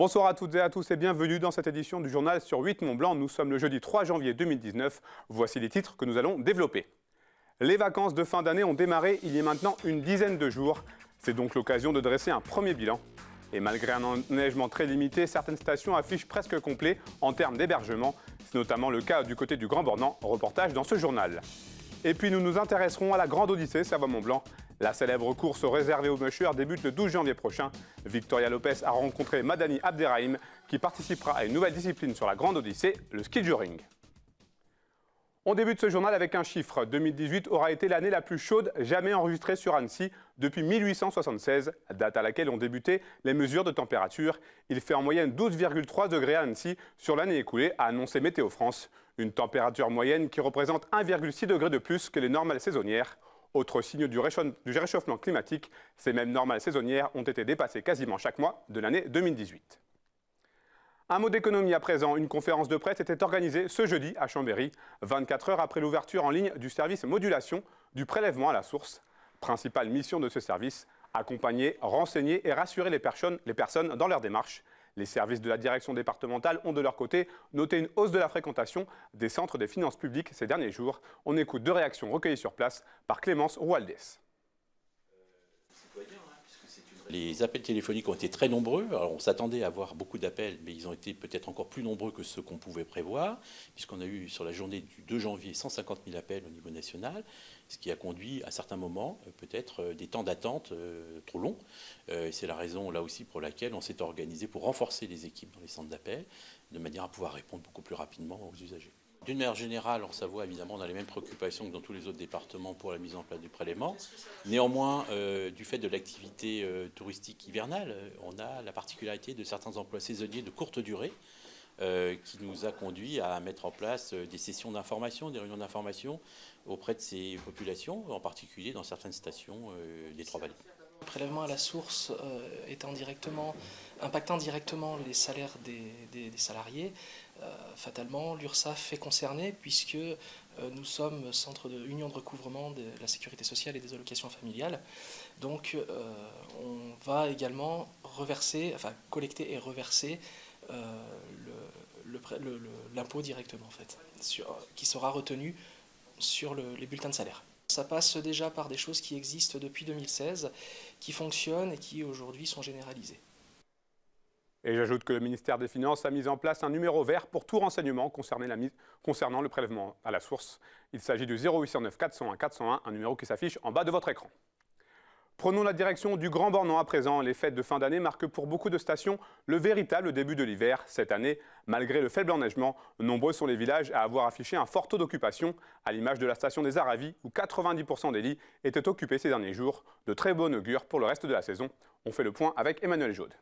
Bonsoir à toutes et à tous et bienvenue dans cette édition du journal sur 8 Mont-Blanc. Nous sommes le jeudi 3 janvier 2019. Voici les titres que nous allons développer. Les vacances de fin d'année ont démarré il y a maintenant une dizaine de jours. C'est donc l'occasion de dresser un premier bilan. Et malgré un enneigement très limité, certaines stations affichent presque complet en termes d'hébergement. C'est notamment le cas du côté du Grand Bornand. Reportage dans ce journal. Et puis nous nous intéresserons à la Grande Odyssée Savoie-Mont-Blanc. La célèbre course réservée aux mushers débute le 12 janvier prochain. Victoria Lopez a rencontré Madani Abderrahim qui participera à une nouvelle discipline sur la Grande Odyssée, le ski juring. On débute ce journal avec un chiffre. 2018 aura été l'année la plus chaude jamais enregistrée sur Annecy depuis 1876, date à laquelle ont débuté les mesures de température. Il fait en moyenne 12,3 degrés à Annecy sur l'année écoulée, a annoncé Météo France. Une température moyenne qui représente 1,6 degré de plus que les normales saisonnières. Autre signe du réchauffement climatique, ces mêmes normales saisonnières ont été dépassées quasiment chaque mois de l'année 2018. Un mot d'économie à présent. Une conférence de presse était organisée ce jeudi à Chambéry, 24 heures après l'ouverture en ligne du service modulation du prélèvement à la source. Principale mission de ce service, accompagner, renseigner et rassurer les personnes dans leur démarche. Les services de la direction départementale ont de leur côté noté une hausse de la fréquentation des centres des finances publiques ces derniers jours. On écoute deux réactions recueillies sur place par Clémence Roualdès. Les appels téléphoniques ont été très nombreux. Alors on s'attendait à avoir beaucoup d'appels, mais ils ont été peut-être encore plus nombreux que ceux qu'on pouvait prévoir, puisqu'on a eu sur la journée du 2 janvier 150 000 appels au niveau national, ce qui a conduit à certains moments peut-être des temps d'attente trop longs. C'est la raison là aussi pour laquelle on s'est organisé pour renforcer les équipes dans les centres d'appel, de manière à pouvoir répondre beaucoup plus rapidement aux usagers. D'une manière générale, en Savoie, évidemment, on a les mêmes préoccupations que dans tous les autres départements pour la mise en place du prélèvement. Néanmoins, du fait de l'activité touristique hivernale, on a la particularité de certains emplois saisonniers de courte durée qui nous a conduit à mettre en place des sessions d'information, des réunions d'information auprès de ces populations, en particulier dans certaines stations des Trois-Vallées. Le prélèvement à la source impactant directement les salaires des salariés, fatalement, l'URSSAF est concernée puisque nous sommes centre de union de recouvrement de la sécurité sociale et des allocations familiales. Donc on va également collecter et reverser l'impôt directement en fait, qui sera retenu sur les bulletins de salaire. Ça passe déjà par des choses qui existent depuis 2016, qui fonctionnent et qui aujourd'hui sont généralisées. Et j'ajoute que le ministère des Finances a mis en place un numéro vert pour tout renseignement concernant le prélèvement à la source. Il s'agit du 0809 401 401, un numéro qui s'affiche en bas de votre écran. Prenons la direction du Grand Bornand à présent. Les fêtes de fin d'année marquent pour beaucoup de stations le véritable début de l'hiver. Cette année, malgré le faible enneigement, nombreux sont les villages à avoir affiché un fort taux d'occupation, à l'image de la station des Aravis, où 90% des lits étaient occupés ces derniers jours. De très bon augure pour le reste de la saison. On fait le point avec Emmanuel Jaude.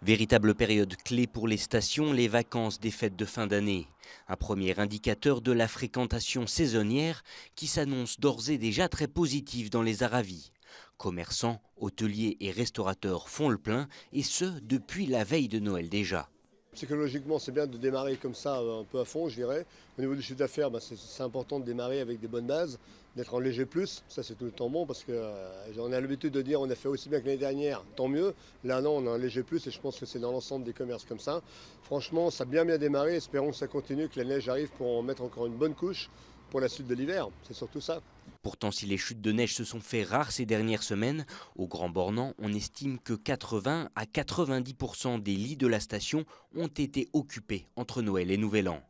Véritable période clé pour les stations, les vacances des fêtes de fin d'année. Un premier indicateur de la fréquentation saisonnière qui s'annonce d'ores et déjà très positive dans les Aravis. Commerçants, hôteliers et restaurateurs font le plein, et ce depuis la veille de Noël déjà. Psychologiquement, c'est bien de démarrer comme ça un peu à fond, je dirais. Au niveau du chiffre d'affaires, c'est important de démarrer avec des bonnes bases, d'être en léger plus. Ça, c'est tout le temps bon parce qu'on a l'habitude de dire on a fait aussi bien que l'année dernière, tant mieux. Là, non, on a un léger plus et je pense que c'est dans l'ensemble des commerces comme ça. Franchement, ça a bien démarré. Espérons que ça continue, que la neige arrive pour en mettre encore une bonne couche pour la suite de l'hiver. C'est surtout ça. Pourtant, si les chutes de neige se sont fait rares ces dernières semaines, au Grand Bornand, on estime que 80 à 90% des lits de la station ont été occupés entre Noël et Nouvel An.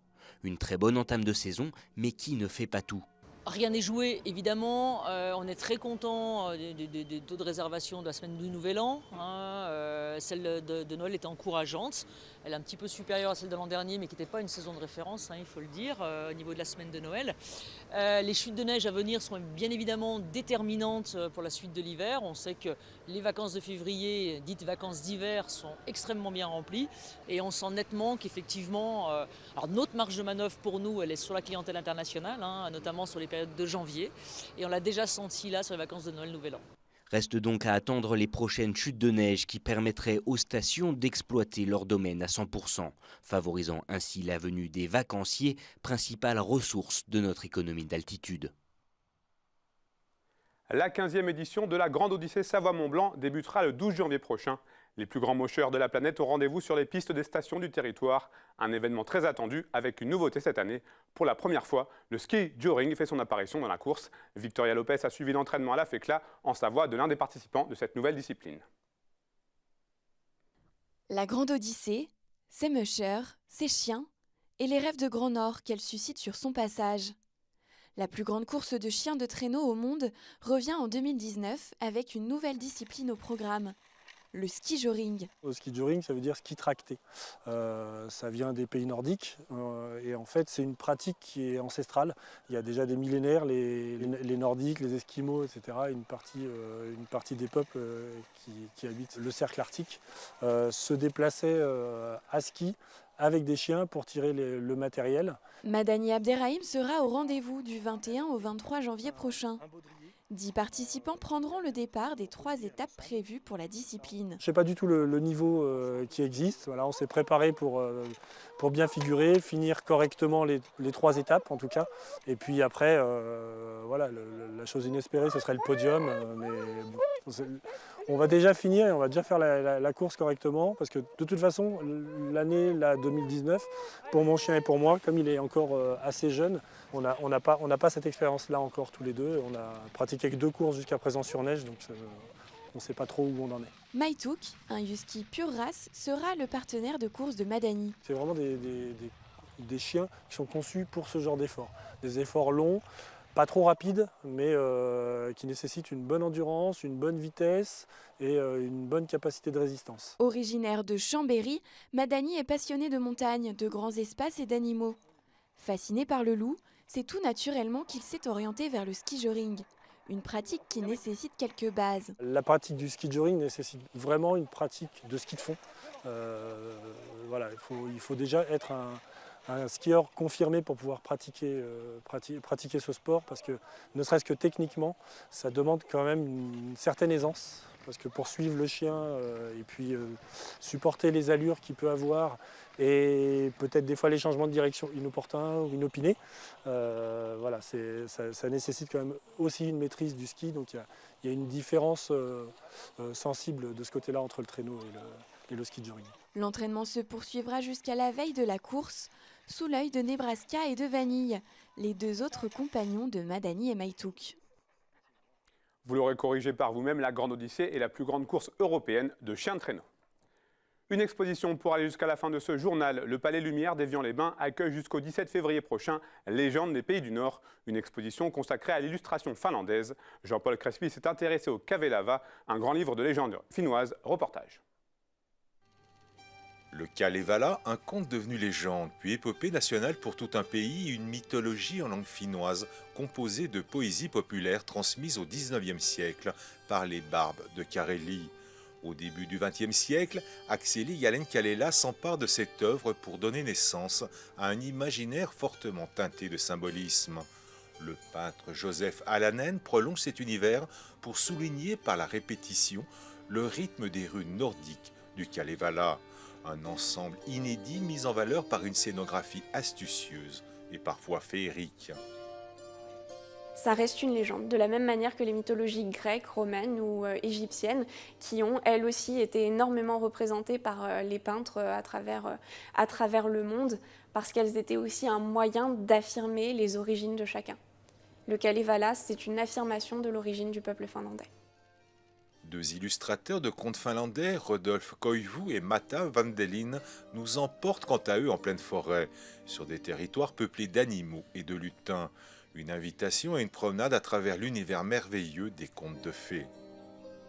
Une très bonne entame de saison, mais qui ne fait pas tout. Rien n'est joué, évidemment. On est très content des taux de réservation de la semaine du Nouvel An. Celle de Noël était encourageante. Elle est un petit peu supérieure à celle de l'an dernier, mais qui n'était pas une saison de référence, il faut le dire, au niveau de la semaine de Noël. Les chutes de neige à venir sont bien évidemment déterminantes pour la suite de l'hiver. On sait que les vacances de février, dites vacances d'hiver, sont extrêmement bien remplies. Et on sent nettement qu'effectivement, alors notre marge de manœuvre pour nous, elle est sur la clientèle internationale, notamment sur les périodes de janvier. Et on l'a déjà senti là sur les vacances de Noël, Nouvel An. Reste donc à attendre les prochaines chutes de neige qui permettraient aux stations d'exploiter leur domaine à 100%, favorisant ainsi la venue des vacanciers, principale ressource de notre économie d'altitude. La 15e édition de la Grande Odyssée Savoie-Mont-Blanc débutera le 12 janvier prochain. Les plus grands mocheurs de la planète ont rendez-vous sur les pistes des stations du territoire. Un événement très attendu avec une nouveauté cette année. Pour la première fois, le ski joring fait son apparition dans la course. Victoria Lopez a suivi l'entraînement à la Fécla en Savoie de l'un des participants de cette nouvelle discipline. La Grande Odyssée, ses mushers, ses chiens et les rêves de Grand Nord qu'elle suscite sur son passage. La plus grande course de chiens de traîneau au monde revient en 2019 avec une nouvelle discipline au programme. Le ski joring. Le ski joring, ça veut dire ski tracté. Ça vient des pays nordiques et en fait c'est une pratique qui est ancestrale. Il y a déjà des millénaires, les Nordiques, les Esquimaux, etc. Une partie des peuples qui habitent le cercle arctique se déplaçaient à ski avec des chiens pour tirer le matériel. Madani Abderrahim sera au rendez-vous du 21 au 23 janvier prochain. 10 participants prendront le départ des 3 étapes prévues pour la discipline. Je ne sais pas du tout le niveau qui existe. Voilà, on s'est préparé pour bien figurer, finir correctement les 3 étapes en tout cas. Et puis après, voilà, la chose inespérée, ce serait le podium. Mais bon, on va déjà finir et on va déjà faire la course correctement. Parce que de toute façon, l'année 2019, pour mon chien et pour moi, comme il est encore assez jeune, on n'a pas cette expérience-là encore tous les deux. On a pratiqué que 2 courses jusqu'à présent sur neige, donc on ne sait pas trop où on en est. Maïtouk, un husky pure race, sera le partenaire de course de Madani. C'est vraiment des chiens qui sont conçus pour ce genre d'efforts. Des efforts longs, pas trop rapides, mais qui nécessitent une bonne endurance, une bonne vitesse et une bonne capacité de résistance. Originaire de Chambéry, Madani est passionné de montagne, de grands espaces et d'animaux. Fasciné par le loup, c'est tout naturellement qu'il s'est orienté vers le ski joring, une pratique qui nécessite quelques bases. La pratique du ski joring nécessite vraiment une pratique de ski de fond. Voilà, il faut déjà être un skieur confirmé pour pouvoir pratiquer ce sport, parce que ne serait-ce que techniquement, ça demande quand même une certaine aisance. Parce que pour suivre le chien et puis supporter les allures qu'il peut avoir et peut-être des fois les changements de direction inopportuns ou inopinés, voilà, ça nécessite quand même aussi une maîtrise du ski. Donc il y a une différence sensible de ce côté-là entre le traîneau et le ski joring. L'entraînement se poursuivra jusqu'à la veille de la course, sous l'œil de Nebraska et de Vanille, les 2 autres compagnons de Madani et Maïtouk. Vous l'aurez corrigé par vous-même, la Grande Odyssée est la plus grande course européenne de chiens de traîneau. Une exposition pour aller jusqu'à la fin de ce journal. Le Palais Lumière d'Évian-les-Bains accueille jusqu'au 17 février prochain Légendes des pays du Nord, une exposition consacrée à l'illustration finlandaise. Jean-Paul Crespi s'est intéressé au Kalevala, un grand livre de légende finnoise. Reportage. Le Kalevala, un conte devenu légende, puis épopée nationale pour tout un pays, une mythologie en langue finnoise composée de poésie populaire transmise au XIXe siècle par les barbes de Carélie. Au début du XXe siècle, Akseli Jälleen-Kalevala s'empare de cette œuvre pour donner naissance à un imaginaire fortement teinté de symbolisme. Le peintre Joseph Alanen prolonge cet univers pour souligner par la répétition le rythme des runes nordiques du Kalevala. Un ensemble inédit mis en valeur par une scénographie astucieuse et parfois féerique. Ça reste une légende, de la même manière que les mythologies grecques, romaines ou égyptiennes, qui ont elles aussi été énormément représentées par les peintres à travers le monde, parce qu'elles étaient aussi un moyen d'affirmer les origines de chacun. Le Kalevala, c'est une affirmation de l'origine du peuple finlandais. 2 illustrateurs de contes finlandais, Rodolphe Koivu et Mata Vandelin, nous emportent quant à eux en pleine forêt, sur des territoires peuplés d'animaux et de lutins. Une invitation à une promenade à travers l'univers merveilleux des contes de fées.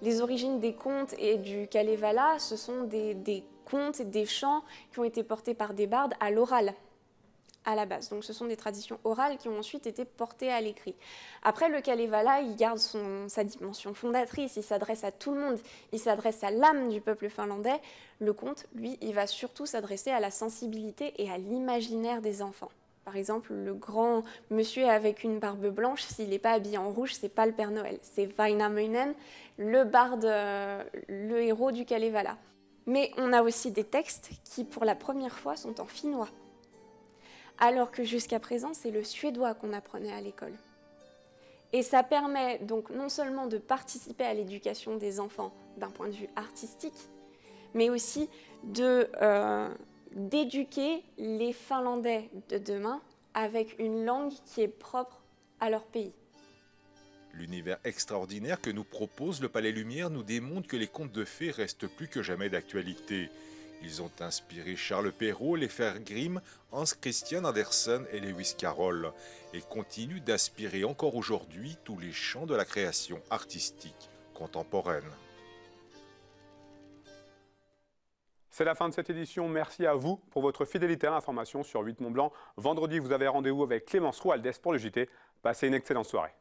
Les origines des contes et du Kalevala, ce sont des contes et des chants qui ont été portés par des bardes à l'oral, à la base. Donc ce sont des traditions orales qui ont ensuite été portées à l'écrit. Après, le Kalevala, il garde sa dimension fondatrice, il s'adresse à tout le monde, il s'adresse à l'âme du peuple finlandais. Le conte, lui, il va surtout s'adresser à la sensibilité et à l'imaginaire des enfants. Par exemple, le grand monsieur avec une barbe blanche, s'il n'est pas habillé en rouge, c'est pas le Père Noël, c'est Vainamoinen, le barde, le héros du Kalevala. Mais on a aussi des textes qui, pour la première fois, sont en finnois. Alors que jusqu'à présent, c'est le suédois qu'on apprenait à l'école. Et ça permet donc non seulement de participer à l'éducation des enfants d'un point de vue artistique, mais aussi d'éduquer les Finlandais de demain avec une langue qui est propre à leur pays. L'univers extraordinaire que nous propose le Palais Lumière nous démontre que les contes de fées restent plus que jamais d'actualité. Ils ont inspiré Charles Perrault, les frères Grimm, Hans Christian Andersen et Lewis Carroll et continuent d'inspirer encore aujourd'hui tous les champs de la création artistique contemporaine. C'est la fin de cette édition. Merci à vous pour votre fidélité à l'information sur 8 Mont Blanc. Vendredi, vous avez rendez-vous avec Clémence Roualdès pour le JT. Passez une excellente soirée.